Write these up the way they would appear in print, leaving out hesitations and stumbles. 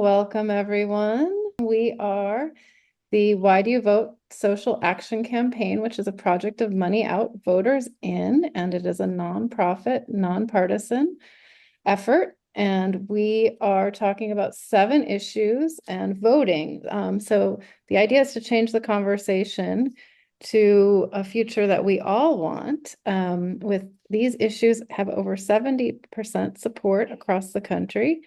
Welcome, everyone. We are the Why Do You Vote Social Action Campaign, which is a project of Money Out, Voters In, and it is a nonprofit, nonpartisan effort. And we are talking about 7 issues and voting. So the idea is to change the conversation to a future that we all want. With these issues have over 70% support across the country.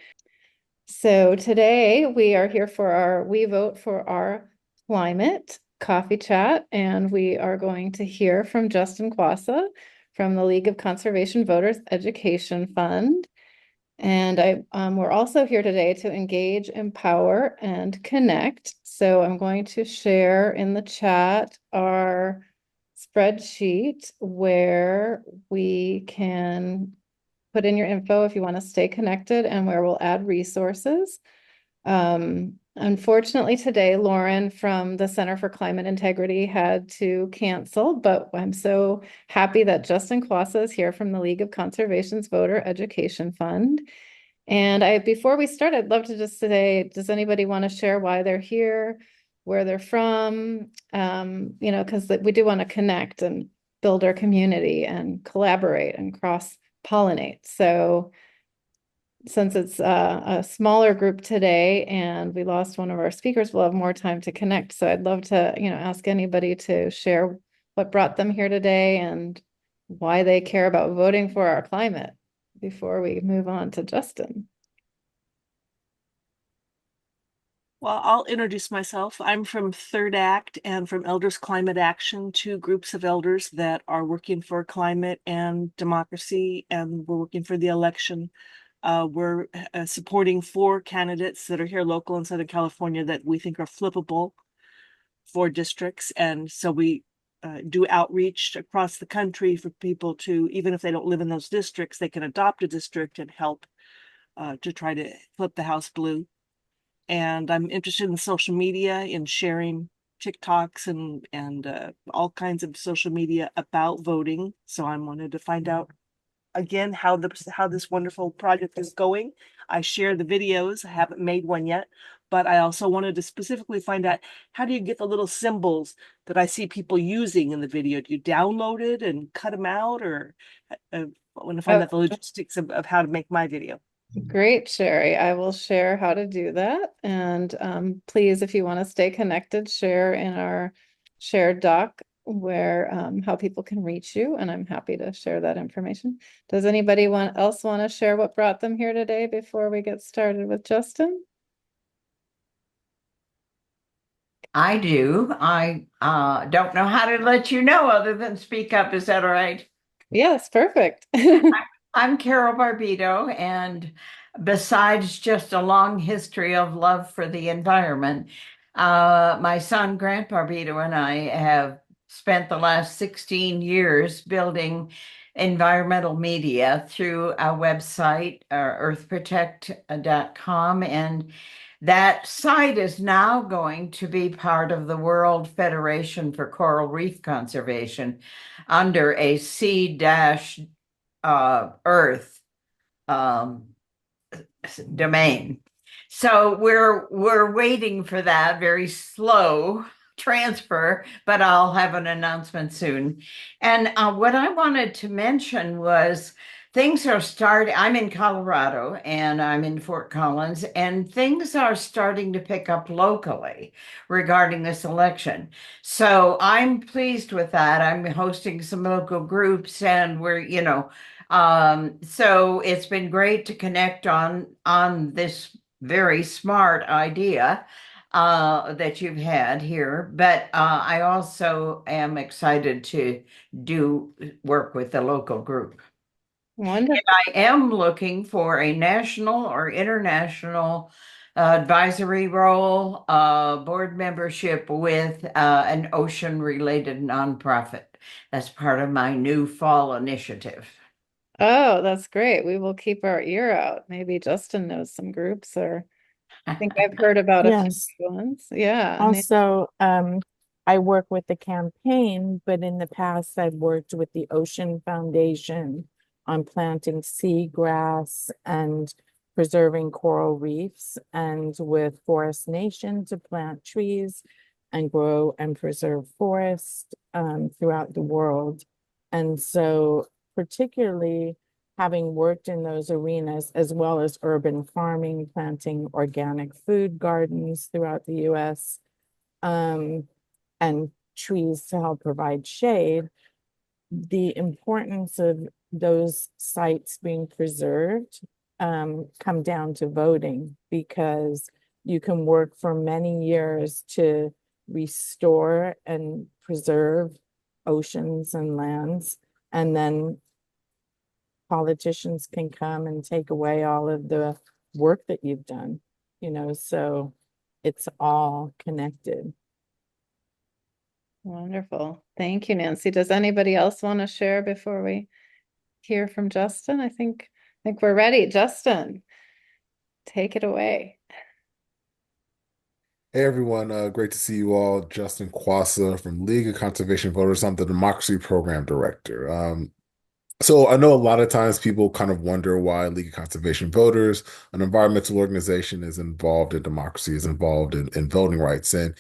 So today we are here for our We Vote for Our Climate coffee chat, and we are going to hear from Justin Kwasa from the League of Conservation Voters Education Fund. And we're also here today to engage, empower, and connect. So I'm going to share in the chat our spreadsheet where we can put in your info if you want to stay connected and where we'll add resources. Unfortunately, today, Lauren from the Center for Climate Integrity had to cancel, but I'm so happy that Justin Kwasa is here from the League of Conservation's Voter Education Fund. And before we start, I'd love to just say, does anybody want to share why they're here, where they're from? Because we do want to connect and build our community and collaborate and cross-pollinate. So since it's a smaller group today and we lost one of our speakers, we'll have more time to connect. So I'd love to, ask anybody to share what brought them here today and why they care about voting for our climate before we move on to Justin. Well, I'll introduce myself. I'm from Third Act and from Elders Climate Action, 2 groups of elders that are working for climate and democracy, and we're working for the election. We're supporting 4 candidates that are here local in Southern California that we think are flippable for districts. And so we do outreach across the country for people to, even if they don't live in those districts, they can adopt a district and help to try to flip the House blue. And I'm interested in social media, in sharing TikToks and all kinds of social media about voting. So I wanted to find out again how this wonderful project is going. I share the videos. I haven't made one yet, but I also wanted to specifically find out, how do you get the little symbols that I see people using in the video? Do you download it and cut them out, or I want to find out the logistics of how to make my video. Great, Sherry. I will share how to do that. And please, if you want to stay connected, share in our shared doc where how people can reach you. And I'm happy to share that information. Does anybody else want to share what brought them here today before we get started with Justin? I do. I don't know how to let you know other than speak up. Is that all right? Yes, perfect. I'm Carol Barbito, and besides just a long history of love for the environment, my son Grant Barbito and I have spent the last 16 years building environmental media through a website, earthprotect.com, and that site is now going to be part of the World Federation for Coral Reef Conservation under a C-Earth um, domain. So we're waiting for that very slow transfer, but I'll have an announcement soon. And what I wanted to mention was things are starting. I'm in Colorado and I'm in Fort Collins, and things are starting to pick up locally regarding this election. So I'm pleased with that. I'm hosting some local groups, and so it's been great to connect on this very smart idea that you've had here. But I also am excited to do work with the local group. Wonderful. I am looking for a national or international advisory role, board membership with an ocean-related nonprofit. That's part of my new fall initiative. Oh, that's great. We will keep our ear out. Maybe Justin knows some groups, or I think I've heard about a few Yes. ones. Yeah. Also, I work with the campaign, but in the past, I've worked with the Ocean Foundation on planting seagrass and preserving coral reefs and with Forest Nation to plant trees and grow and preserve forests throughout the world. And so, particularly having worked in those arenas, as well as urban farming, planting organic food gardens throughout the US, and trees to help provide shade, the importance of those sites being preserved come down to voting, because you can work for many years to restore and preserve oceans and lands, and then politicians can come and take away all of the work that you've done, so it's all connected. Wonderful. Thank you, Nancy. Does anybody else want to share before we hear from Justin? I think we're ready. Justin, take it away. Hey everyone, great to see you all. Justin Kwasa from League of Conservation Voters. I'm the Democracy Program Director. So I know a lot of times people kind of wonder why League of Conservation Voters, an environmental organization, is involved in democracy, is involved in voting rights. And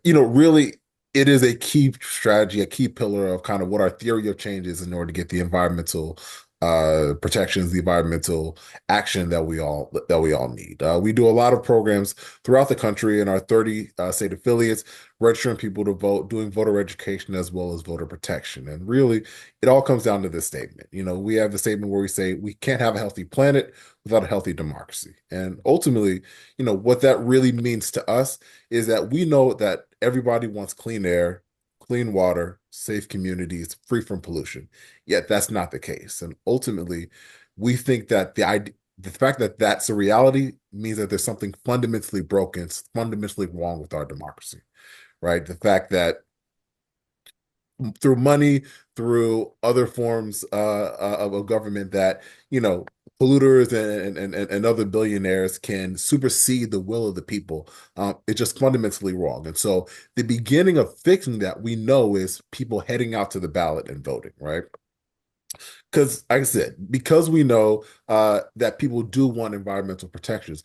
really it is a key strategy, a key pillar of kind of what our theory of change is in order to get the environmental protections, the environmental action that we all need. We do a lot of programs throughout the country in our 30 state affiliates, registering people to vote, doing voter education as well as voter protection. And really, it all comes down to this statement. We have the statement where we say we can't have a healthy planet without a healthy democracy. And ultimately, what that really means to us is that we know that everybody wants clean air, clean water, safe communities, free from pollution. Yet that's not the case. And ultimately, we think that the fact that that's a reality means that there's something fundamentally broken, fundamentally wrong with our democracy, right? The fact that through money, through other forms of government, that polluters and other billionaires can supersede the will of the people. It's just fundamentally wrong. And so the beginning of fixing that, we know, is people heading out to the ballot and voting, right? Because, like I said, because we know that people do want environmental protections,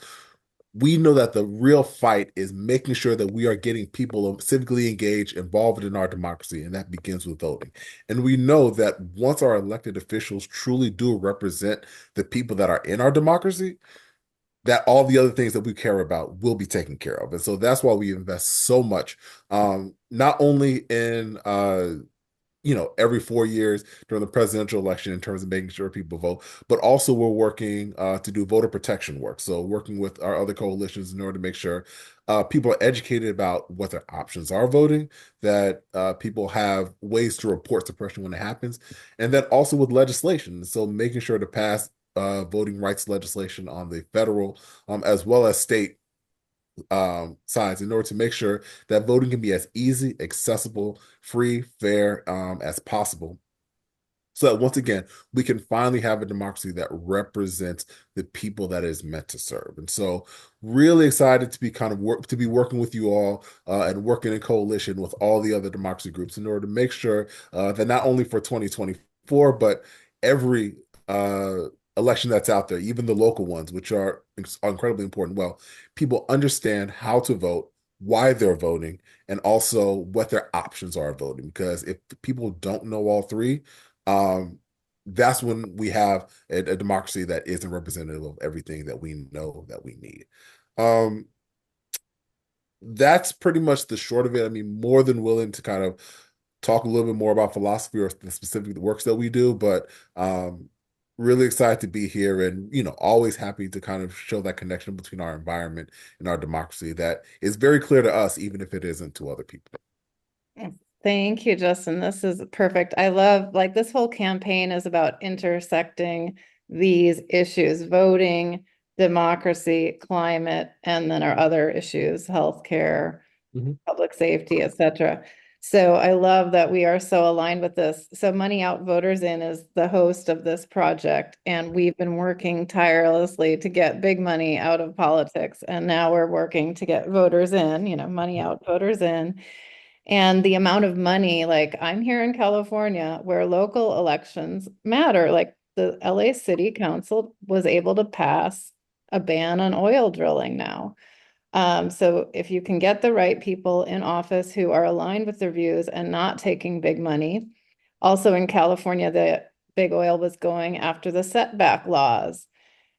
we know that the real fight is making sure that we are getting people civically engaged, involved in our democracy, and that begins with voting. And we know that once our elected officials truly do represent the people that are in our democracy, that all the other things that we care about will be taken care of. And so that's why we invest so much, not only in every 4 years during the presidential election in terms of making sure people vote, but also we're working to do voter protection work. So working with our other coalitions in order to make sure people are educated about what their options are voting, that people have ways to report suppression when it happens, and then also with legislation. So making sure to pass voting rights legislation on the federal as well as state sides in order to make sure that voting can be as easy, accessible, free, fair as possible. So that once again, we can finally have a democracy that represents the people that it is meant to serve. And so really excited to be working with you all and working in coalition with all the other democracy groups in order to make sure that not only for 2024, but every election that's out there, even the local ones, which are incredibly important, well, people understand how to vote, why they're voting, and also what their options are of voting. Because if people don't know all three, that's when we have a democracy that isn't representative of everything that we know that we need. That's pretty much the short of it. I mean, more than willing to kind of talk a little bit more about philosophy or the specific works that we do, but really excited to be here, and always happy to kind of show that connection between our environment and our democracy that is very clear to us, even if it isn't to other people. Thank you, Justin. This is perfect. I love, like, this whole campaign is about intersecting these issues: voting, democracy, climate, and then our other issues, healthcare, public safety, etc. So I love that we are so aligned with this. So Money Out, Voters In is the host of this project, and we've been working tirelessly to get big money out of politics. And now we're working to get voters in, money out, voters in. And the amount of money, like, I'm here in California where local elections matter. Like, the LA City Council was able to pass a ban on oil drilling now. So if you can get the right people in office who are aligned with their views and not taking big money. Also in California, the big oil was going after the setback laws.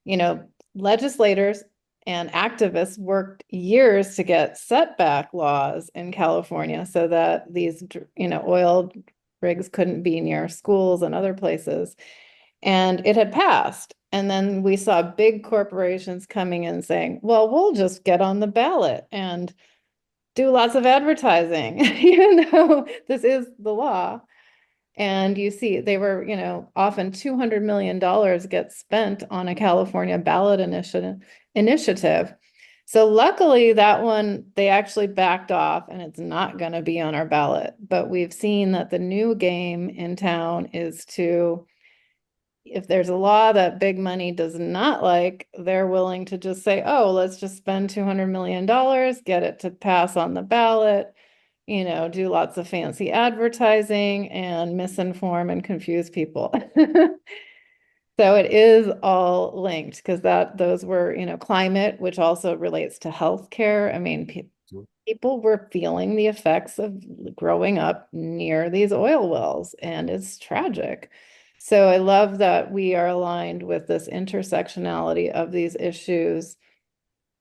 You know, legislators and activists worked years to get setback laws in California so that these, oil rigs couldn't be near schools and other places. And it had passed. And then we saw big corporations coming in saying, well, we'll just get on the ballot and do lots of advertising, even though this is the law. And you see, they were, often $200 million gets spent on a California ballot initiative. So luckily that one, they actually backed off and it's not going to be on our ballot. But we've seen that the new game in town is to, if there's a law that big money does not like, they're willing to just say, oh, let's just spend $200 million, get it to pass on the ballot, do lots of fancy advertising and misinform and confuse people. So it is all linked because those were, climate, which also relates to healthcare. I mean, people were feeling the effects of growing up near these oil wells, and it's tragic. So I love that we are aligned with this intersectionality of these issues.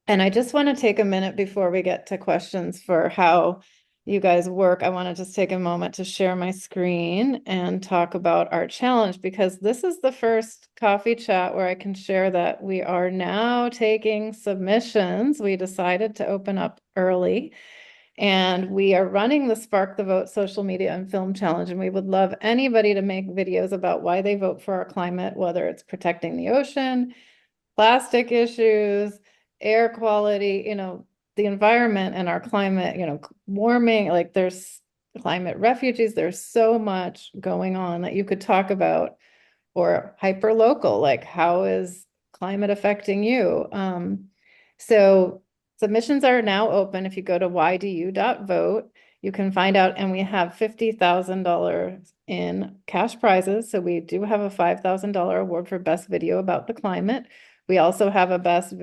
And I just want to take a minute before we get to questions for how you guys work. I want to just take a moment to share my screen and talk about our challenge, because this is the first coffee chat where I can share that we are now taking submissions. We decided to open up early. And we are running the Spark the Vote social media and film challenge. And we would love anybody to make videos about why they vote for our climate, whether it's protecting the ocean, plastic issues, air quality, the environment and our climate, warming, like there's climate refugees. There's so much going on that you could talk about, or hyper local, like how is climate affecting you? So submissions are now open. If you go to ydu.vote, you can find out, and we have $50,000 in cash prizes. So we do have a $5,000 award for best video about the climate. We also have a best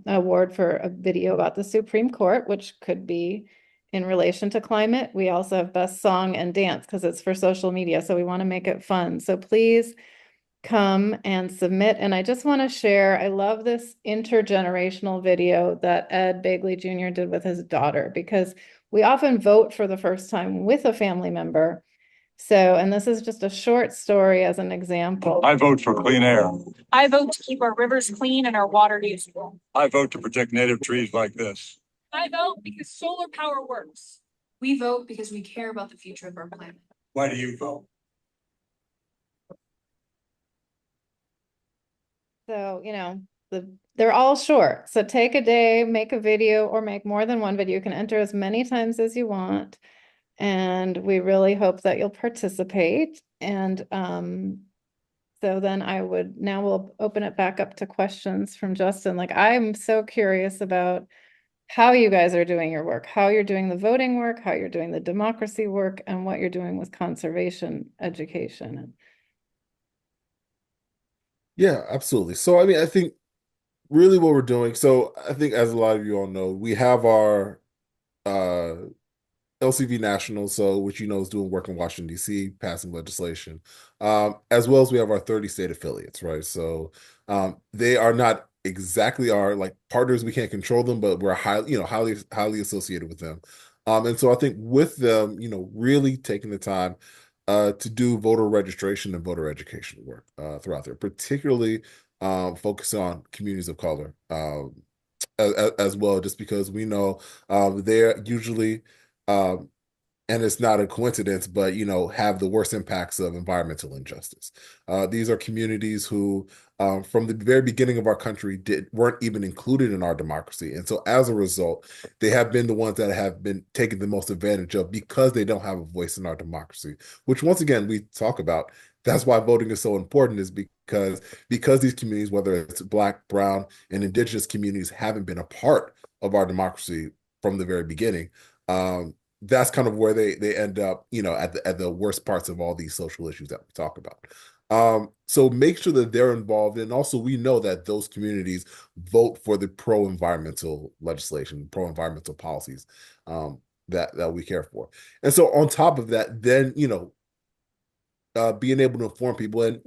award for a video about the Supreme Court, which could be in relation to climate. We also have best song and dance because it's for social media. So we want to make it fun. So please come and submit. And I just want to share, I love this intergenerational video that Ed Bagley Jr. did with his daughter, because we often vote for the first time with a family member. So, and this is just a short story as an example. I vote for clean air. I vote to keep our rivers clean and our water usable. I vote to protect native trees like this. I vote because solar power works. We vote because we care about the future of our planet. Why do you vote? So, they're all short. So take a day, make a video, or make more than one video. You can enter as many times as you want. And we really hope that you'll participate. And so then we'll open it back up to questions from Justin. Like, I'm so curious about how you guys are doing your work, how you're doing the voting work, how you're doing the democracy work, and what you're doing with conservation education. Yeah, absolutely. So, I mean, I think really what we're doing, so I think as a lot of you all know, we have our uh LCV National, so which is doing work in Washington, D.C., passing legislation, as well as we have our 30 state affiliates, right? So they are not exactly our like partners. We can't control them, but we're highly associated with them. And so I think with them, really taking the time to do voter registration and voter education work throughout there, particularly focusing on communities of color as well, just because we know they're usually and it's not a coincidence, but have the worst impacts of environmental injustice. These are communities who, from the very beginning of our country, weren't even included in our democracy, and so as a result, they have been the ones that have been taken the most advantage of because they don't have a voice in our democracy. Which, once again, we talk about. That's why voting is so important, is because these communities, whether it's Black, Brown, and Indigenous communities, haven't been a part of our democracy from the very beginning. That's kind of where they end up, at the worst parts of all these social issues that we talk about. So make sure that they're involved. And also, we know that those communities vote for the pro-environmental legislation, pro-environmental policies that we care for. And so on top of that, then, being able to inform people. And,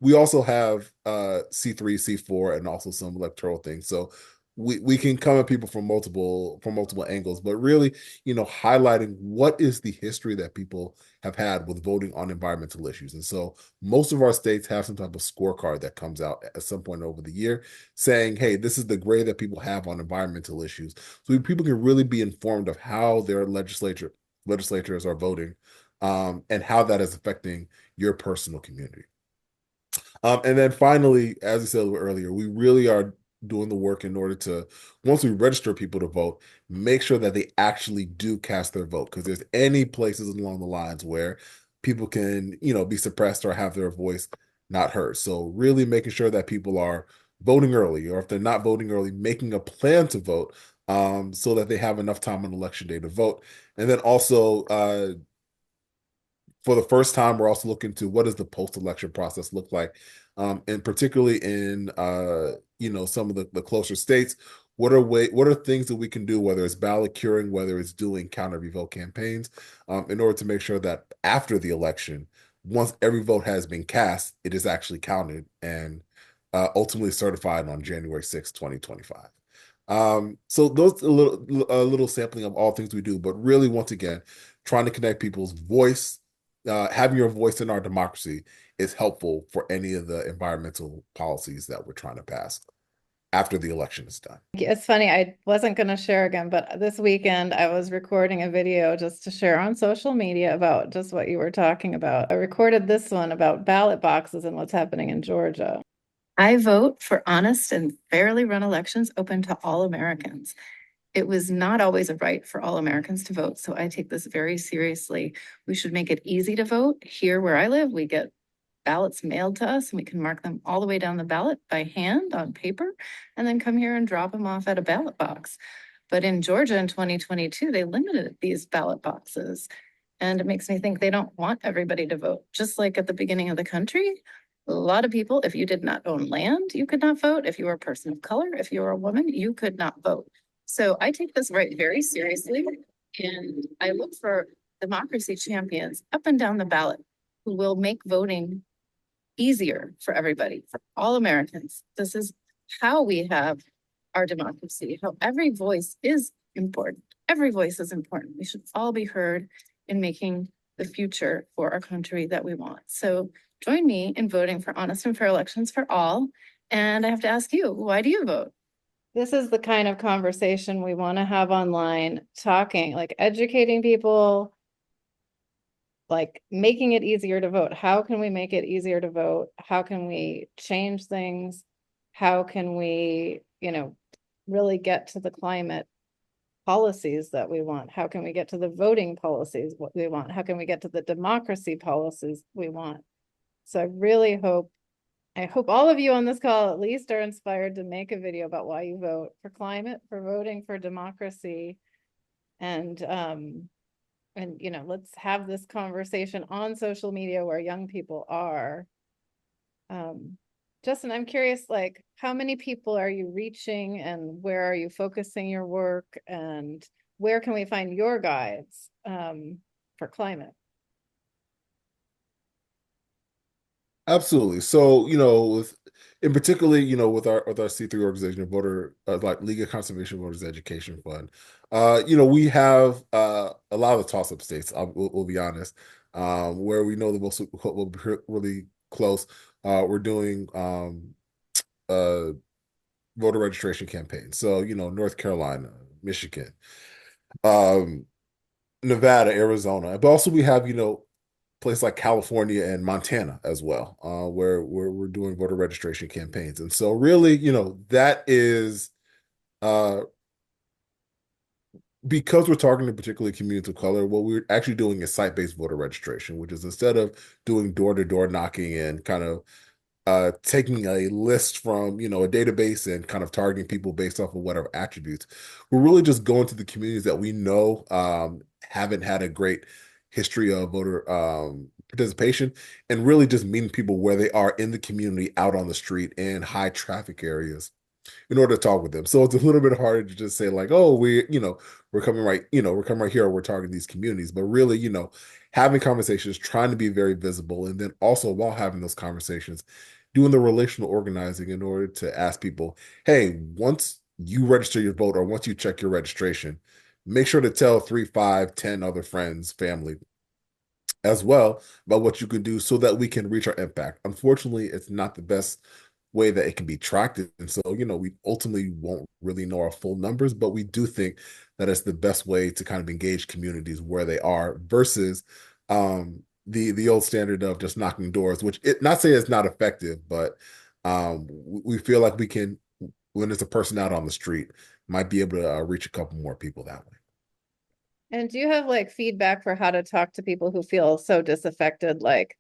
we also have C3, C4, and also some electoral things. So we can come at people from multiple angles, but really, highlighting what is the history that people have had with voting on environmental issues. And so most of our states have some type of scorecard that comes out at some point over the year saying, hey, this is the grade that people have on environmental issues. So people can really be informed of how their legislators are voting, and how that is affecting your personal community. And then finally, as I said a little earlier, we really are doing the work in order to, once we register people to vote, make sure that they actually do cast their vote. Because there's any places along the lines where people can, be suppressed or have their voice not heard. So really making sure that people are voting early, or if they're not voting early, making a plan to vote, so that they have enough time on election day to vote. And then also, for the first time, we're also looking to what does the post-election process look like, and particularly in some of the closer states. What are things that we can do, whether it's ballot curing, whether it's doing counter revote campaigns, in order to make sure that after the election, once every vote has been cast, it is actually counted and ultimately certified on January 6th, 2025. So those a little sampling of all things we do, but really, once again, trying to connect people's voice. Having your voice in our democracy is helpful for any of the environmental policies that we're trying to pass after the election is done. It's funny, I wasn't going to share again, but this weekend I was recording a video just to share on social media about just what you were talking about. I recorded this one about ballot boxes and what's happening in Georgia. I vote for honest and fairly run elections open to all Americans. It was not always a right for all Americans to vote, so I take this very seriously. We should make it easy to vote. Here where I live, we get ballots mailed to us and we can mark them all the way down the ballot by hand on paper and then come here and drop them off at a ballot box. But in Georgia in 2022, they limited these ballot boxes. And it makes me think they don't want everybody to vote. Just like at the beginning of the country, a lot of people, if you did not own land, you could not vote. If you were a person of color, if you were a woman, you could not vote. So I take this right very seriously. And I look for democracy champions up and down the ballot who will make voting easier for everybody, for all Americans. This is how we have our democracy, how every voice is important. Every voice is important. We should all be heard in making the future for our country that we want. So join me in voting for honest and fair elections for all. And I have to ask you, why do you vote? This is the kind of conversation we want to have online, talking, like educating people, like making it easier to vote. How can we make it easier to vote? How can we change things? How can we, really get to the climate policies that we want? How can we get to the voting policies what we want? How can we get to the democracy policies we want? So I hope all of you on this call at least are inspired to make a video about why you vote for climate, for voting for democracy. And let's have this conversation on social media where young people are. Justin, I'm curious, like, how many people are you reaching and where are you focusing your work and where can we find your guides for climate? Absolutely. So, in particularly, with our C3 organization, voter like League of Conservation Voters Education Fund, we have a lot of the toss-up states. We'll be honest, where we know the most will be really close. We're doing uh voter registration campaigns. So, North Carolina, Michigan, um, Nevada, Arizona, but also we have, places like California and Montana as well, where we're doing voter registration campaigns. And so really, that is uh, because we're targeting particularly communities of color, what we're actually doing is site-based voter registration, which is instead of doing door-to-door knocking and kind of taking a list from, a database and kind of targeting people based off of whatever attributes. We're really just going to the communities that we know haven't had a great history of voter participation and really just meeting people where they are in the community, out on the street in high traffic areas in order to talk with them. So it's a little bit harder to just say like, oh, we're coming right, we're coming right here, or we're targeting these communities, but really, having conversations, trying to be very visible, and then also while having those conversations, doing the relational organizing in order to ask people, hey, once you register your vote or once you check your registration, make sure to tell 3, 5, 10 other friends, family, as well about what you can do so that we can reach our impact. Unfortunately, it's not the best way that it can be tracked. And so, we ultimately won't really know our full numbers, but we do think that it's the best way to kind of engage communities where they are versus the old standard of just knocking doors, which it not say it's not effective, but we feel like we can, when there's a person out on the street, might be able to reach a couple more people that way. And do you have like feedback for how to talk to people who feel so disaffected, like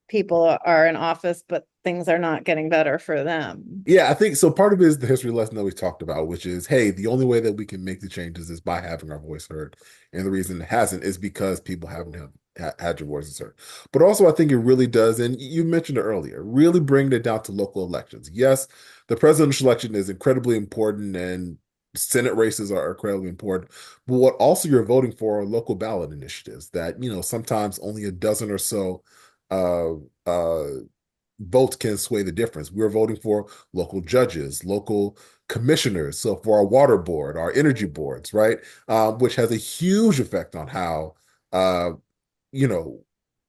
people are in office, but things are not getting better for them? Yeah, I think so. Part of it is the history lesson that we talked about, which is, hey, the only way that we can make the changes is by having our voice heard. And the reason it hasn't is because people haven't had your voices heard. But also, I think it really does, and you mentioned it earlier, really bring it down to local elections. Yes, the presidential election is incredibly important, and Senate races are incredibly important. But what also you're voting for are local ballot initiatives that, sometimes only a dozen or so uh, uh, votes can sway the difference. We're voting for local judges, local commissioners. So for our water board, our energy boards, right? Which has a huge effect on how, uh, you know,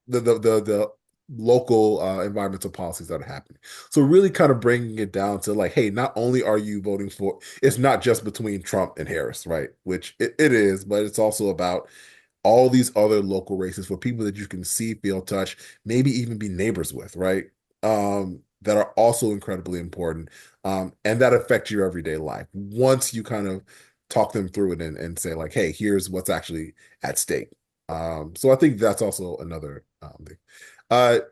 the local environmental policies that are happening. So really kind of bringing it down to like, hey, not only are you voting for, it's not just between Trump and Harris, right? Which it is, but it's also about all these other local races for people that you can see, feel, touch, maybe even be neighbors with, right? That are also incredibly important, and that affect your everyday life. Once you kind of talk them through it and say like, hey, here's what's actually at stake. So I think that's also another thing.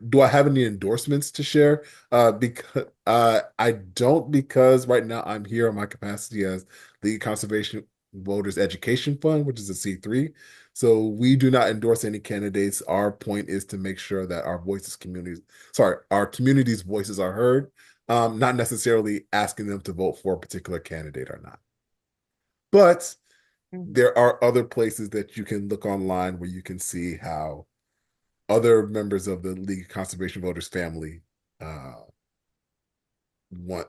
Do I have any endorsements to share? Because I don't, because right now I'm here in my capacity as the Conservation Voters Education Fund, which is a C3. So we do not endorse any candidates. Our point is to make sure that our community's voices are heard, not necessarily asking them to vote for a particular candidate or not. But Mhm. there are other places that you can look online where you can see how other members of the League of Conservation Voters family uh,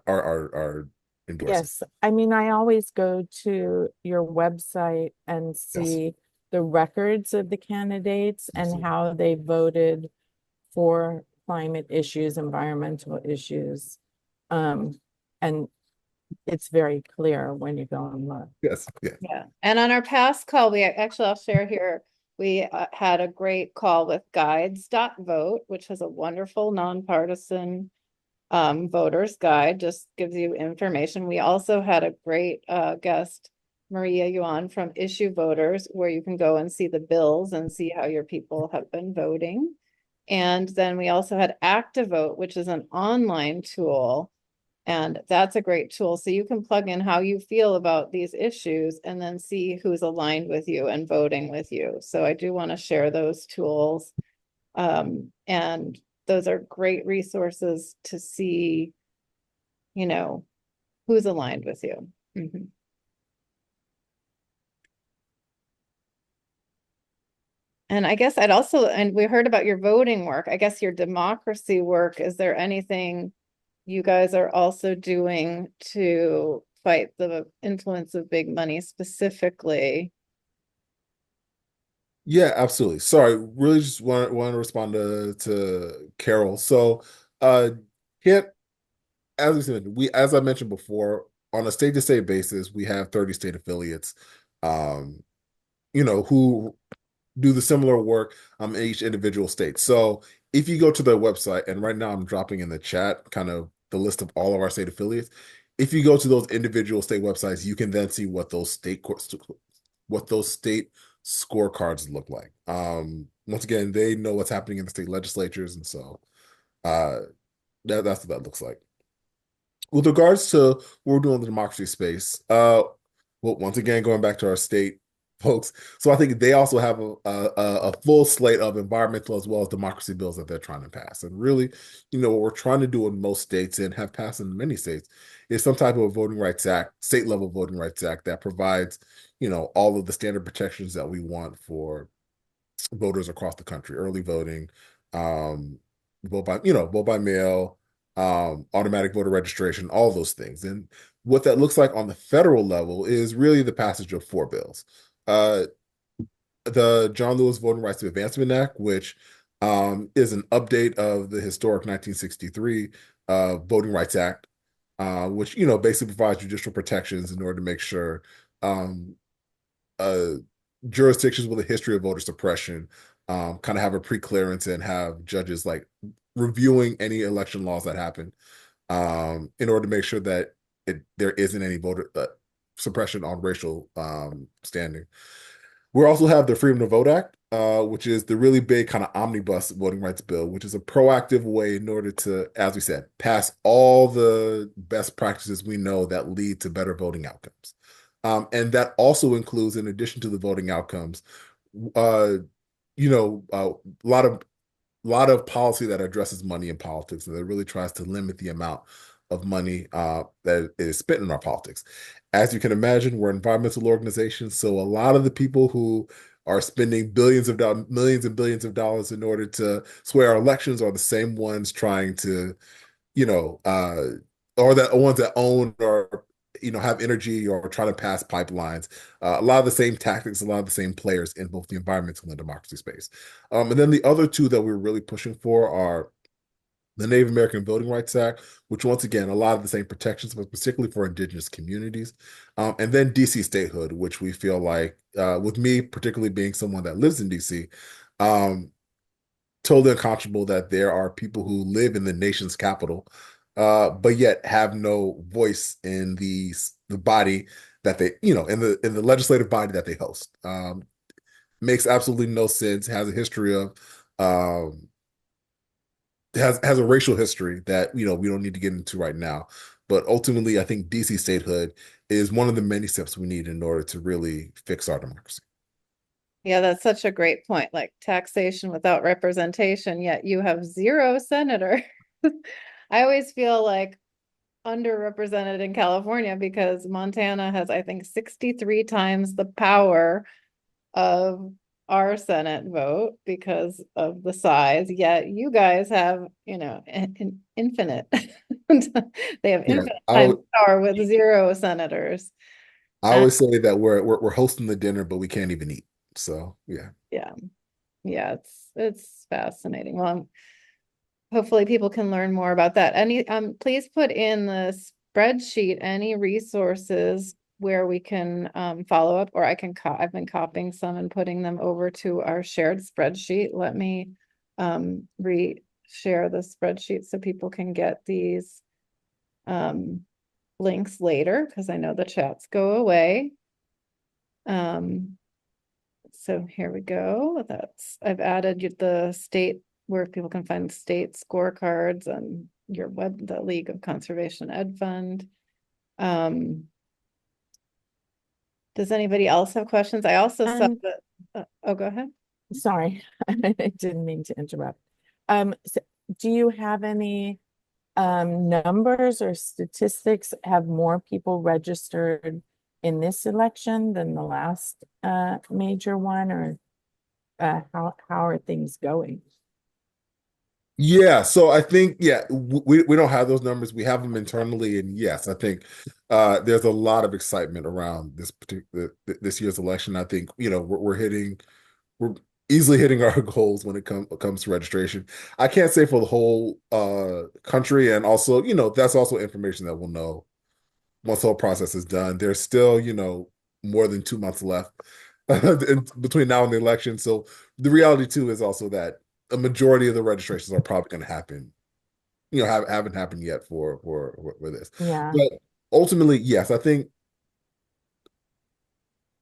are endorsing. Yes, I mean, I always go to your website and Yes, see the records of the candidates and absolutely. how they voted for climate issues, environmental issues. And it's very clear when you go and look. Yes, yes. Yeah. And on our past call, actually, I'll share here, we had a great call with guides.vote, which has a wonderful nonpartisan voters guide, just gives you information. We also had a great guest, Maria Yuan from Issue Voters, where you can go and see the bills and see how your people have been voting. And then we also had ActiVote, which is an online tool. And that's a great tool. So you can plug in how you feel about these issues and then see who's aligned with you and voting with you. So I do want to share those tools. And those are great resources to see, you know, who's aligned with you. Mhm. And I guess I'd also, and we heard about your voting work, I guess your democracy work, is there anything you guys are also doing to fight the influence of big money specifically? Yeah, absolutely. Sorry, really just want to respond to Carol. So, uh, Kip, as we said, as I mentioned before, on a state-to-state basis, we have 30 state affiliates, um, who do the similar work in each individual state. So if you go to their website, and right now I'm dropping in the chat kind of the list of all of our state affiliates. If you go to those individual state websites, you can then see what those state scorecards look like. Once again, they know what's happening in the state legislatures, and so uh, that's what that looks like. With regards to what we're doing in the democracy space, well, once again, going back to our state folks. So I think they also have a full slate of environmental as well as democracy bills that they're trying to pass. And really, what we're trying to do in most states and have passed in many states is some type of voting rights act, state level voting rights act that provides, all of the standard protections that we want for voters across the country: early voting, um, vote by mail, automatic voter registration, all those things. And what that looks like on the federal level is really the passage of four bills. Uh, the John Lewis Voting Rights to Advancement Act, which is an update of the historic 1963 Voting Rights Act, which basically provides judicial protections in order to make sure um, uh, jurisdictions with a history of voter suppression kind of have a pre-clearance and have judges like reviewing any election laws that happen in order to make sure that there isn't any voter suppression on racial standing. We also have the Freedom to Vote Act, which is the really big kind of omnibus voting rights bill, which is a proactive way in order to, as we said, pass all the best practices we know that lead to better voting outcomes. And that also includes, in addition to the voting outcomes, uh, a lot of policy that addresses money in politics and that really tries to limit the amount of money that is spent in our politics. As you can imagine, we're environmental organizations, so a lot of the people who are spending billions of dollars, millions and billions of dollars in order to sway our elections are the same ones trying to, you know, uh, or that ones that own or have energy or trying to pass pipelines. A lot of the same tactics, a lot of the same players in both the environmental and democracy space. And then the other two that we're really pushing for are the Native American Voting Rights Act, which once again, a lot of the same protections, but particularly for indigenous communities. And then DC statehood, which we feel like, with me particularly being someone that lives in DC, um, totally unconscionable that there are people who live in the nation's capital, but yet have no voice in the body that they, in the legislative body that they host. Makes absolutely no sense. Has a history of um, has a racial history that we don't need to get into right now. But ultimately, I think DC statehood is one of the many steps we need in order to really fix our democracy. Yeah, that's such a great point. Like taxation without representation, yet you have zero senators. I always feel like underrepresented in California because Montana has, I think, 63 times the power of our Senate vote because of the size. Yet you guys have, an infinite. They have Yeah, infinite times power with zero senators. I And always say that we're hosting the dinner, but we can't even eat. So yeah. yeah, yeah, it's fascinating. Well, hopefully people can learn more about that. Please put in the spreadsheet any resources where we can follow up, or I've been copying some and putting them over to our shared spreadsheet. Let me re-share the spreadsheet so people can get these links later because I know the chats go away. So here we go. I've added the state where people can find state scorecards on the League of Conservation Ed Fund. Does anybody else have questions? I also saw that, oh, go ahead. Sorry, I didn't mean to interrupt. So do you have any numbers or statistics? Have more people registered in this election than the last major one, or how are things going? Yeah, so I think we don't have those numbers. We have them internally, and yes, I think there's a lot of excitement around this particular this year's election. I think we're easily hitting our goals when it comes to registration. I can't say for the whole country, and also that's also information that we'll know once the whole process is done. There's still more than 2 months left between now and the election. So the reality too is also that a majority of the registrations are probably going to happen. Haven't happened yet for this. Yeah. But ultimately, yes, I think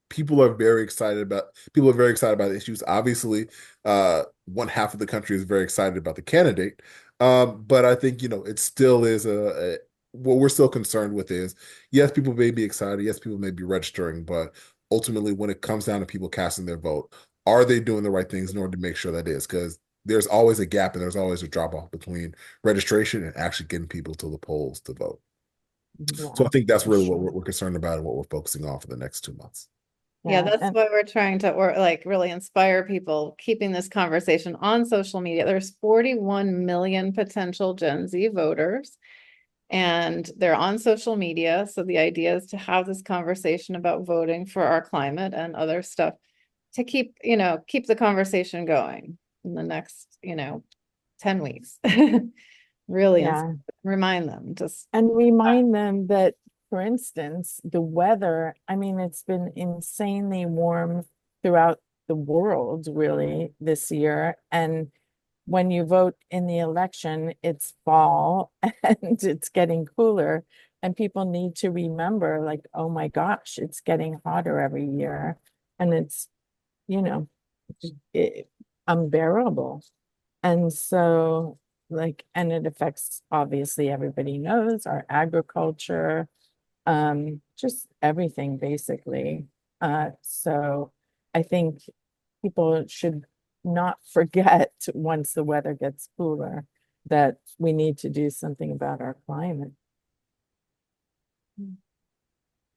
people are very excited about the issues. Obviously, one half of the country is very excited about the candidate. But I think, it still is what we're still concerned with is, yes, people may be excited, yes, people may be registering, but ultimately, when it comes down to people casting their vote, are they doing the right things in order to make sure that is? Because there's always a gap and there's always a drop off between registration and actually getting people to the polls to vote. So Yeah, I think that's for really what sure. we're concerned about and what we're focusing on for the next 2 months. Yeah, Yeah, that's and why we're trying to, or like really inspire people, keeping this conversation on social media. There's 41 million potential Gen Z voters, and they're on social media. So the idea is to have this conversation about voting for our climate and other stuff to keep, keep the conversation going in the next, 10 weeks. Really, and yeah. remind them just, And remind them that, for instance, the weather, I mean, it's been insanely warm throughout the world, really, this year. And when you vote in the election, it's fall and it's getting cooler. And people need to remember, like, oh my gosh, it's getting hotter every year. And it's, you know, it, unbearable. And so, like, and it affects, obviously, everybody knows our agriculture, just everything basically. So I think people should not forget once the weather gets cooler that we need to do something about our climate.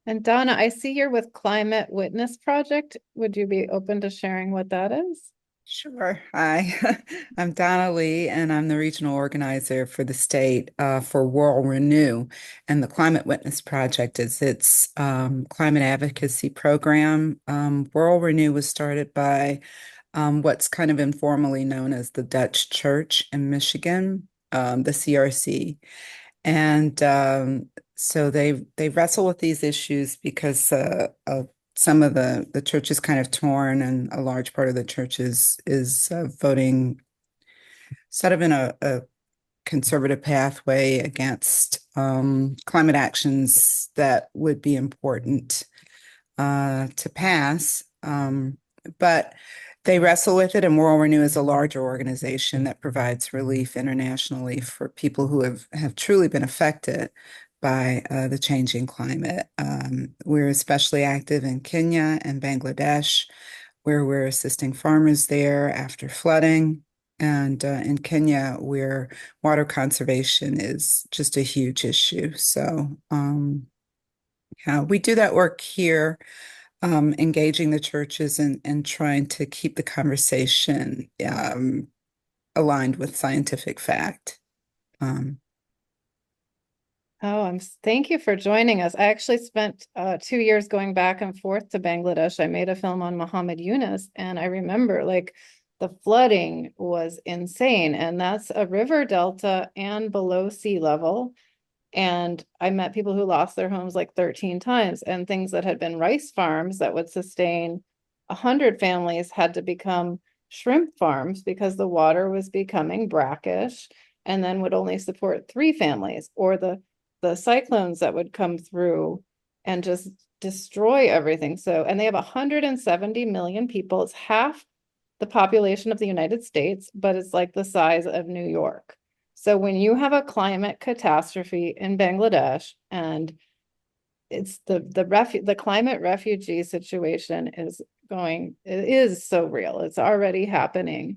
and Donna, I see you're with Climate Witness Project. Would you be open to sharing what that is? Sure. Hi, I'm Donna Lee, and I'm the regional organizer for the state for World Renew. And the Climate Witness Project is its climate advocacy program. World Renew was started by what's kind of informally known as the Dutch Church in Michigan, the CRC. And so they wrestle with these issues because of some of the church is kind of torn, and a large part of the church is voting sort of in a conservative pathway against climate actions that would be important to pass. But they wrestle with it, and World Renew is a larger organization that provides relief internationally for people who have truly been affected by the changing climate. We're especially active in Kenya and Bangladesh, where we're assisting farmers there after flooding. And in Kenya, where water conservation is just a huge issue. So, yeah, we do that work here, engaging the churches and trying to keep the conversation aligned with scientific fact. Um, Oh, thank you for joining us. I actually spent 2 years going back and forth to Bangladesh. I made a film on Muhammad Yunus, and I remember like the flooding was insane. And that's a river delta and below sea level. And I met people who lost their homes like 13 times, and things that had been rice farms that would sustain 100 families had to become shrimp farms because the water was becoming brackish and then would only support 3 families, or the cyclones that would come through and just destroy everything. So, and they have 170 million people. It's half the population of the United States, but it's like the size of New York. So when you have a climate catastrophe in Bangladesh, and it's the climate refugee situation it is so real. It's already happening.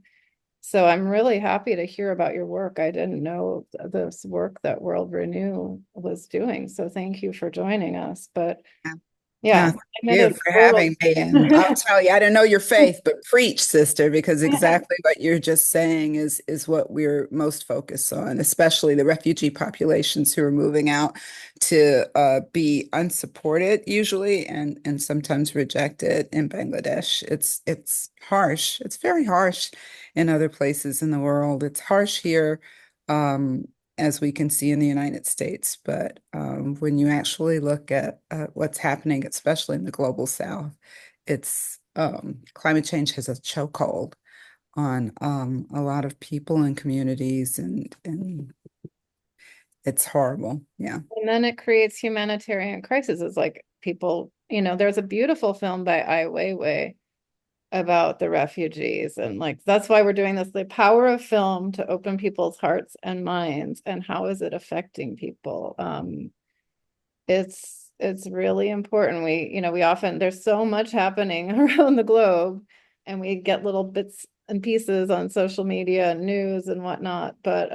So I'm really happy to hear about your work. I didn't know this work that World Renew was doing. So thank you for joining us. But yeah, Thank climate you is for total. having me. And I'll tell you, I don't know your faith, but preach, sister, because exactly what you're just saying is what we're most focused on, especially the refugee populations who are moving out to be unsupported usually and sometimes rejected in Bangladesh. It's harsh. It's very harsh in other places in the world. It's harsh here. As we can see in the United States. But when you actually look at what's happening, especially in the global South, it's climate change has a chokehold on a lot of people and communities, and it's horrible. Yeah. And then it creates humanitarian crises. It's like people, there's a beautiful film by Ai Weiwei about the refugees. And like, that's why we're doing this, the power of film to open people's hearts and minds, and how is it affecting people? It's it's really important. We often, there's so much happening around the globe and we get little bits and pieces on social media and news and whatnot, but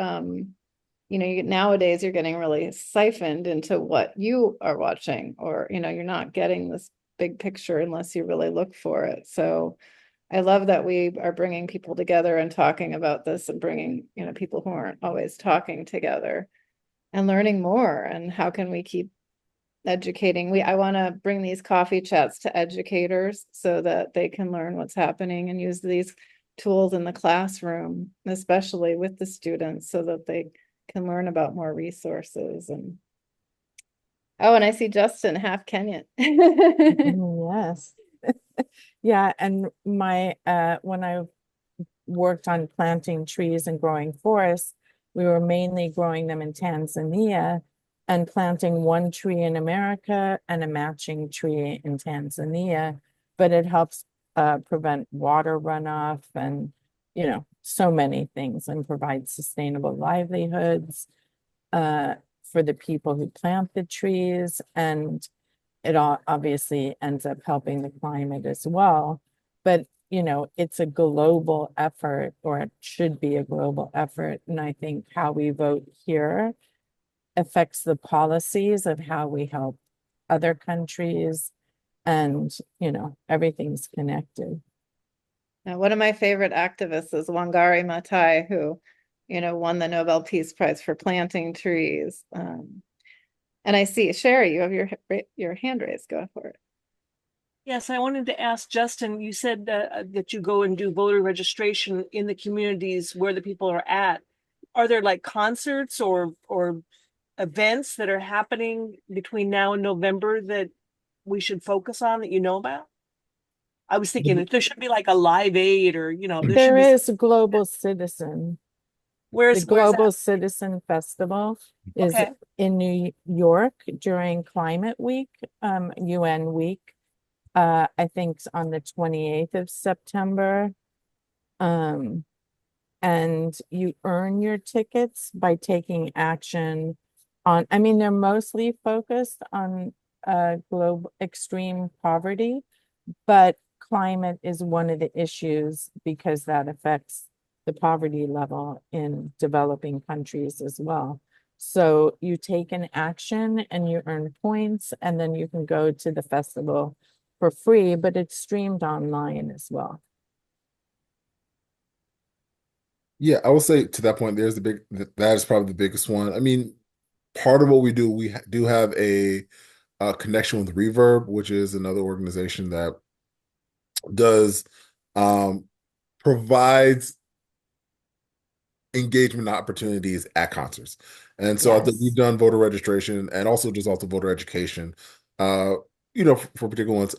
nowadays you're getting really siphoned into what you are watching, or you're not getting this big picture unless you really look for it. So I love that we are bringing people together and talking about this, and bringing people who aren't always talking together and learning more. And how can we keep educating? I want to bring these coffee chats to educators so that they can learn what's happening and use these tools in the classroom, especially with the students, so that they can learn about more resources. And I see Justin, half Kenyan. Yes. Yeah, and my when I worked on planting trees and growing forests, we were mainly growing them in Tanzania and planting one tree in America and a matching tree in Tanzania. But it helps prevent water runoff and, so many things, and provide sustainable livelihoods for the people who plant the trees. And it all obviously ends up helping the climate as well. But, it's a global effort, or it should be a global effort. And I think how we vote here affects the policies of how we help other countries. And, everything's connected. Now, one of my favorite activists is Wangari Maathai, who, won the Nobel Peace Prize for planting trees. And I see, Sherry, you have your hand raised. Go for it. Yes, I wanted to ask Justin, you said that you go and do voter registration in the communities where the people are at. Are there like concerts or events that are happening between now and November that we should focus on, that you know about? I was thinking that there should be like a Live Aid, or there should There be. is Global Citizen. The Where's that? Global Citizen Festival is Okay. in New York during Climate Week, UN week. I think it's on the 28th of September. Um, and you earn your tickets by taking action on, I mean, they're mostly focused on global extreme poverty, but climate is one of the issues because that affects the poverty level in developing countries as well. So you take an action and you earn points, and then you can go to the festival for free, but it's streamed online as well. Yeah, I would say to that point, that is probably the biggest one. I mean, part of what we do, do have a connection with Reverb, which is another organization that does um, provides engagement opportunities at concerts. And so I think we've Yes. done voter registration and also voter education, uh, for particular ones,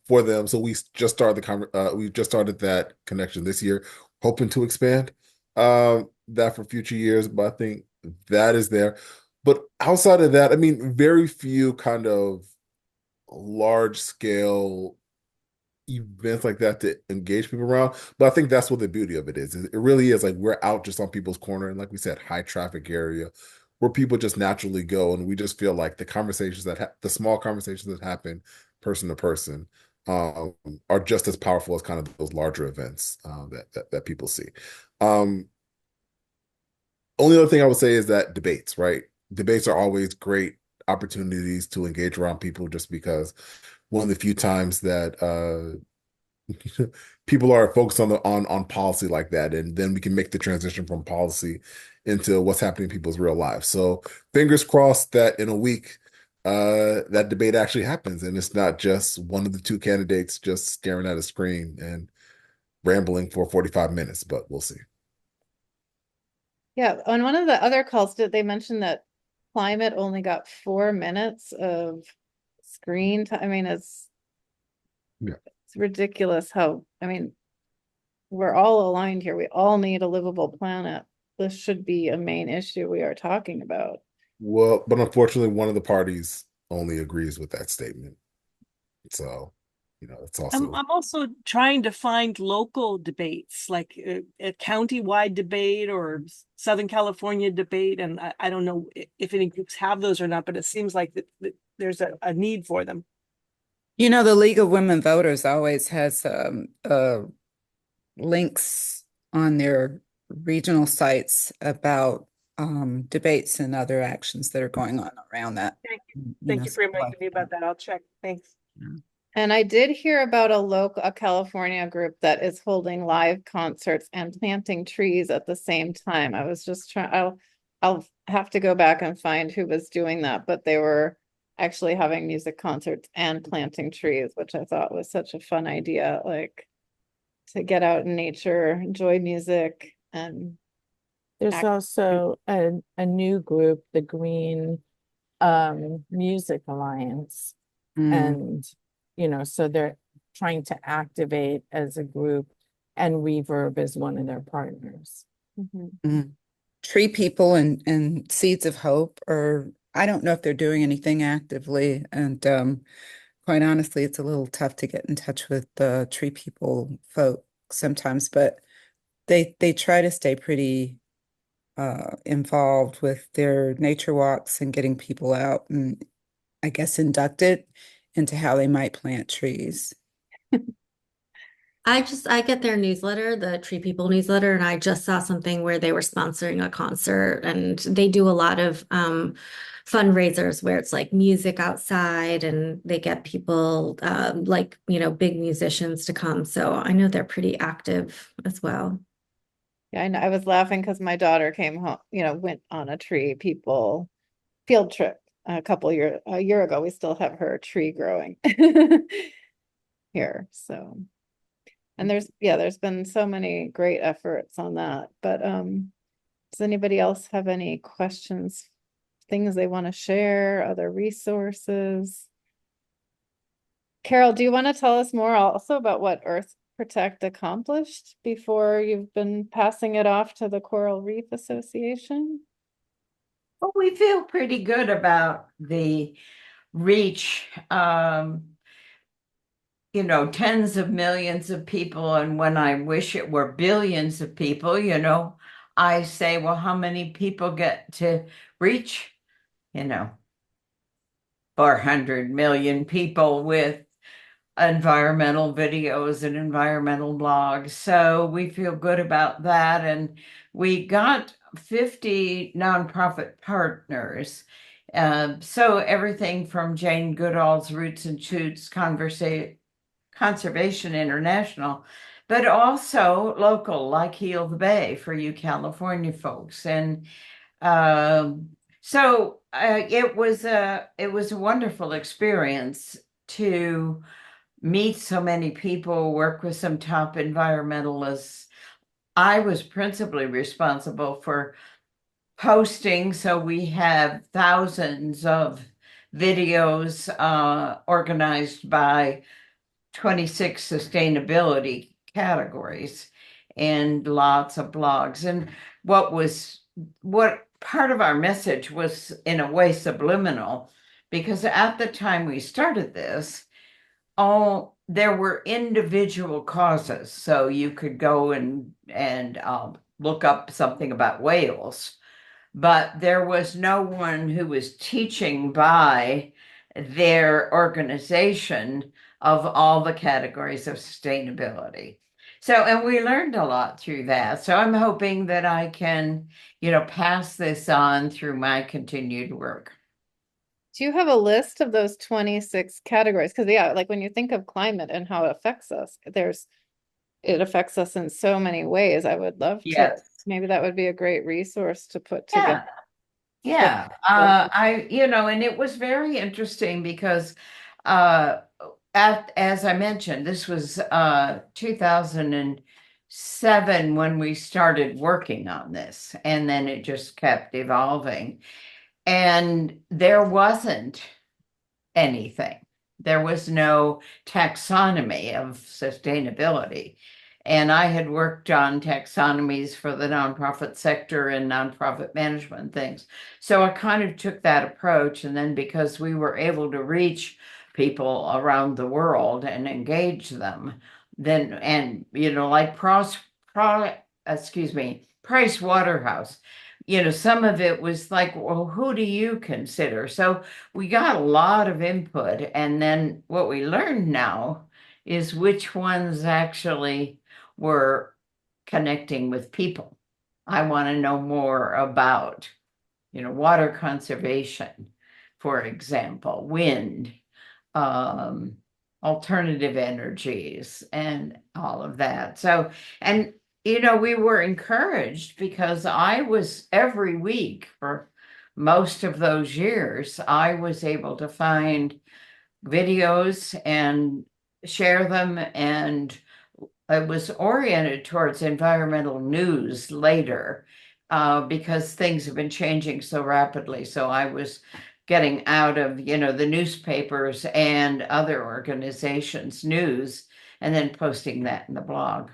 for them. So we just started that connection this year, hoping to expand, that for future years, but I think that is there. But outside of that, I mean, very few kind of large scale events like that to engage people around. But I think that's what the beauty of it is. It really is like we're out just on people's corner, and like we said, high traffic area where people just naturally go, and we just feel like the small conversations that happen person to person, um, are just as powerful as kind of those larger events, that people see. Um, Only other thing I would say is that debates, right? Debates are always great opportunities to engage around people, just because one of the few times that people are focused on policy like that, and then we can make the transition from policy into what's happening in people's real lives. So fingers crossed that in a week, that debate actually happens, and it's not just one of the two candidates just staring at a screen and rambling for 45 minutes, but we'll see. Yeah, on one of the other calls, did they mention that climate only got 4 minutes of screen time? I mean, Yeah. it's ridiculous how, I mean, we're all aligned here. We all need a livable planet. This should be a main issue we are talking about. Well, but unfortunately, one of the parties only agrees with that statement. So it's I'm also. I'm also trying to find local debates, like a county-wide debate or Southern California debate, and I don't know if any groups have those or not, but it seems like that there's a need for them. The League of Women Voters always has links on their regional sites about debates and other actions that are going on around that. Thank you. Thank you for reminding me about that. I'll check. Thanks. And I did hear about a California group that is holding live concerts and planting trees at the same time. I was just trying, I'll have to go back and find who was doing that, but they were actually having music concerts and planting trees, which I thought was such a fun idea, like to get out in nature, enjoy music and There's act. also a new group, the Green Music Alliance. Mm, And, so they're trying to activate as a group, and Reverb is one of their partners. Mhm. mm. Tree People and Seeds of Hope, or I don't know if they're doing anything actively. And quite honestly, it's a little tough to get in touch with the Tree People folk sometimes, but they try to stay pretty involved with their nature walks and getting people out and I guess inducted into how they might plant trees. I get their newsletter, the Tree People newsletter, and I just saw something where they were sponsoring a concert and they do a lot of fundraisers where it's like music outside and they get people like, big musicians to come. So I know they're pretty active as well. Yeah, I know. I was laughing because my daughter came home, went on a tree people field trip a year ago. We still have her tree growing here. So, and there's been so many great efforts on that. But does anybody else have any questions, things they want to share, other resources? Carol, do you want to tell us more also about what Earth Protect accomplished before you've been passing it off to the Coral Reef Association? Well, we feel pretty good about the reach. Tens of millions of people, and when I wish it were billions of people, I say, well, how many people get to reach, 400 million people with environmental videos and environmental blogs. So we feel good about that. And we got 50 nonprofit partners. So everything from Jane Goodall's Roots and Shoots Conservation International, but also local, like Heal the Bay for you California folks. And it was a wonderful experience to meet so many people, work with some top environmentalists. I was principally responsible for posting, so we have thousands of videos organized by 26 sustainability categories and lots of blogs. And what part of our message was in a way subliminal, because at the time we started this, there were individual causes. So you could go and look up something about whales, but there was no one who was teaching by their organization of all the categories of sustainability. So, and we learned a lot through that. So I'm hoping that I can, pass this on through my continued work. Do you have a list of those 26 categories? Because yeah, like when you think of climate and how it affects us, it affects us in so many ways. I would love to, Yes. maybe that would be a great resource to put together. Yeah. Yeah. And it was very interesting because as I mentioned, this was 2007 when we started working on this, and then it just kept evolving. And there wasn't anything. There was no taxonomy of sustainability. And I had worked on taxonomies for the nonprofit sector and nonprofit management things. So I kind of took that approach. And then because we were able to reach people around the world and engage them. Then, and like Price Waterhouse, some of it was like, well, who do you consider? So we got a lot of input. And then what we learned now is which ones actually were connecting with people. I want to know more about, water conservation, for example, wind, um, alternative energies, and all of that. So, and we were encouraged because I was every week for most of those years, I was able to find videos and share them, and it was oriented towards environmental news later, because things have been changing so rapidly. So I was getting out of, the newspapers and other organizations' news and then posting that in the blog.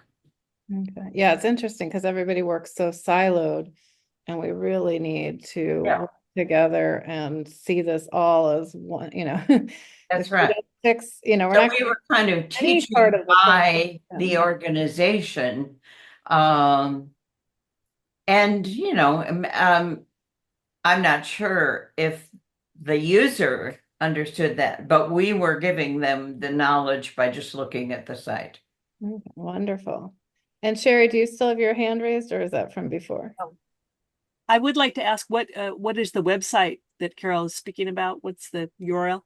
Okay. Yeah, it's interesting because everybody works so siloed, and we really need to Yeah. work together and see this all as one, That's if we right. don't fix, we're So not we were kind of any part teaching of the problem. by the organization. Um, and, I'm not sure if the user understood that, but we were giving them the knowledge by just looking at the site. Okay, wonderful. And Sherry, do you still have your hand raised, or is that from before? I would like to ask what is the website that Carol is speaking about? What's the URL?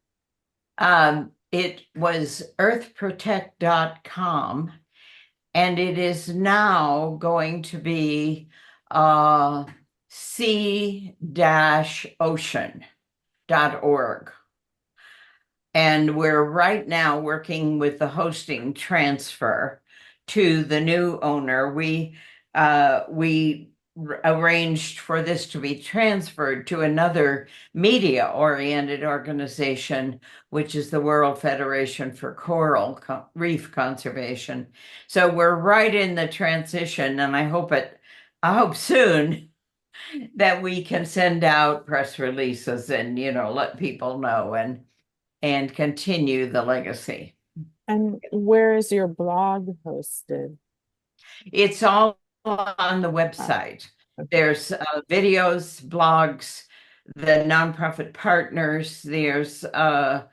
It was earthprotect.com, and it is now going to be sea-ocean.org. And we're right now working with the hosting transfer to the new owner. We arranged for this to be transferred to another media-oriented organization, which is the World Federation for Coral Reef Conservation. So we're right in the transition, and I hope soon that we can send out press releases and let people know and continue the legacy. And where is your blog hosted? It's all on the website. Okay. There's videos, blogs, the nonprofit partners. There's where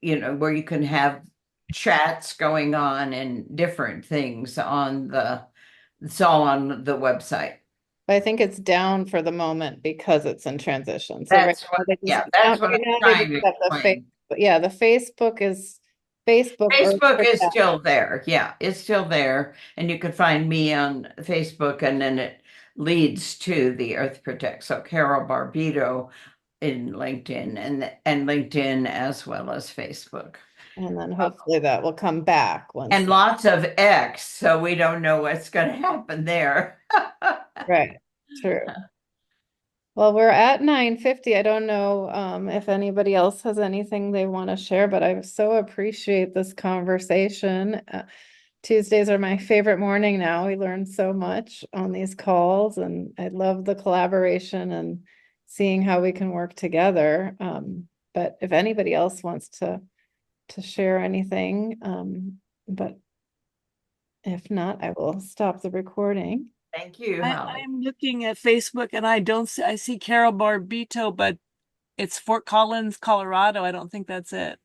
you can have chats going on and different things it's all on the website. But I think it's down for the moment because it's in transition. So That's what, that's what right I'm now they trying just to have the explain. yeah, the Facebook is Facebook Earth Facebook is Protect. still there. Yeah, it's still there. And you can find me on Facebook, and then it leads to the Earth Protect. So Carol Barbito in LinkedIn, and LinkedIn as well as Facebook. And then hopefully that will come back once. And lots of X, so we don't know what's going to happen there. Right, true. Well, we're at 9:50. I don't know if anybody else has anything they want to share, but I so appreciate this conversation. Tuesdays are my favorite morning now. We learn so much on these calls, and I love the collaboration and seeing how we can work together. But if anybody else wants to share anything, but if not, I will stop the recording. Thank you, Holly. I'm looking at Facebook and I see Carol Barbito, but it's Fort Collins, Colorado. I don't think that's it.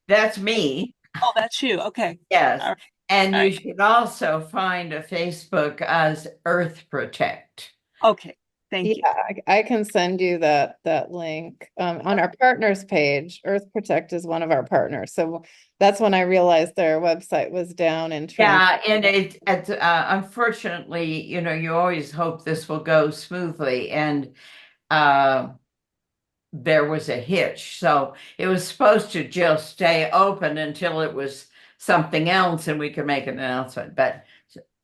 That's me. Oh, that's you. Okay. Yes. All right. And All you right. should also find a Facebook as Earth Protect. Okay. Thank you. Yeah, I can send you that link. On our partners page, Earth Protect is one of our partners. So that's when I realized their website was down in Yeah, and it's unfortunately, you always hope this will go smoothly, and uh, there was a hitch. So it was supposed to just stay open until it was something else, and we could make an announcement. But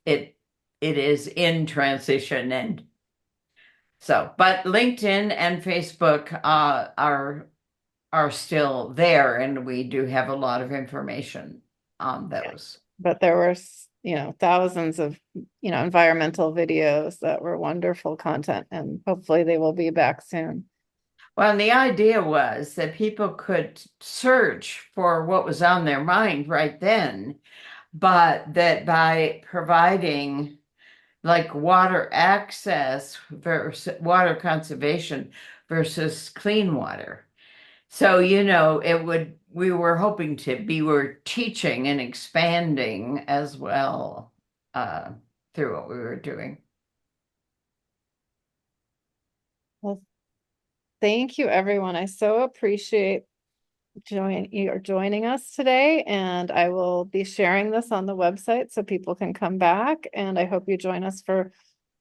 it is in transition, and so. But LinkedIn and Facebook are still there, and we do have a lot of information on those. but there were, thousands of, environmental videos that were wonderful content, and hopefully they will be back soon. Well, and the idea was that people could search for what was on their mind right then, but that by providing like water access versus water conservation versus clean water. So, we were hoping we were teaching and expanding as well through what we were doing. Well, thank you, everyone. I so appreciate you are joining us today, and I will be sharing this on the website so people can come back. And I hope you join us for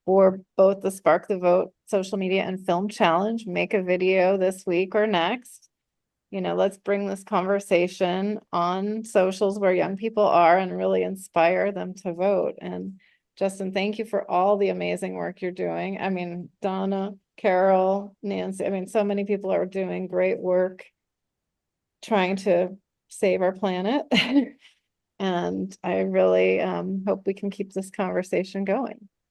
both the Spark the Vote social media and film challenge. Make a video this week or next. Let's bring this conversation on socials where young people are and really inspire them to vote. And Justin, thank you for all the amazing work you're doing. I mean, Donna, Carol, Nancy, I mean, so many people are doing great work trying to save our planet. And I really hope we can keep this conversation going.